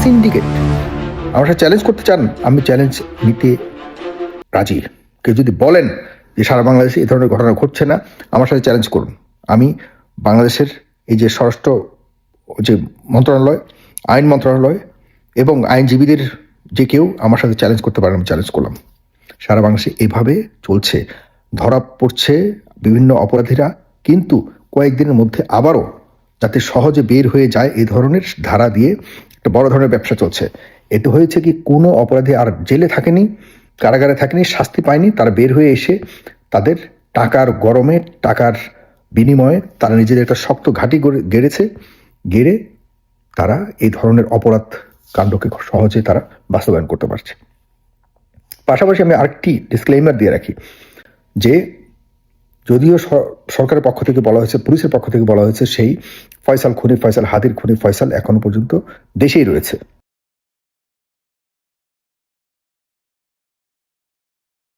Syndicate. আমার সাথে challenge করতে চান, আমি চ্যালেঞ্জ নিতে রাজি। কেউ যদি বলেন যে সারা বাংলাদেশে এই ধরনের ঘটনা ঘটছে না, আমার সাথে চ্যালেঞ্জ করুন। আমি বাংলাদেশের এই যে স্বরাষ্ট্র যে মন্ত্রণালয়, আইন মন্ত্রণালয় এবং আইনজীবীদের যে কেউ আমার সাথে চ্যালেঞ্জ করতে পারেন, আমি চ্যালেঞ্জ করলাম। সারা বাংলাদেশে এইভাবে চলছে, ধরা পড়ছে বিভিন্ন অপরাধীরা, কিন্তু কয়েকদিনের মধ্যে আবারও যাতে সহজে বের হয়ে যায় এই ধরনের ধারা দিয়ে একটা বড় ধরনের ব্যবসা চলছে। এতে হয়েছে কি, কোনো অপরাধী আর জেলে থাকেনি, কারাগারে থাকেনি, শাস্তি পায়নি, তারা বের হয়ে এসে তাদের টাকার গরমে, টাকার বিনিময়ে তারা নিজেদের একটা শক্ত ঘাঁটি গেড়েছে, গেড়ে তারা এই ধরনের অপরাধ কাণ্ডকে সহজে তারা বাস্তবায়ন করতে পারছে। পাশাপাশি আমি আরেকটি ডিসক্লেইমার দিয়ে রাখি যে যদিও সরকারের পক্ষ থেকে বলা হয়েছে, পুলিশের পক্ষ থেকে বলা হয়েছে সেই ফয়সাল খুনি, ফয়সাল হাদির খুনি ফয়সাল এখনো পর্যন্ত দেশেই রয়েছে।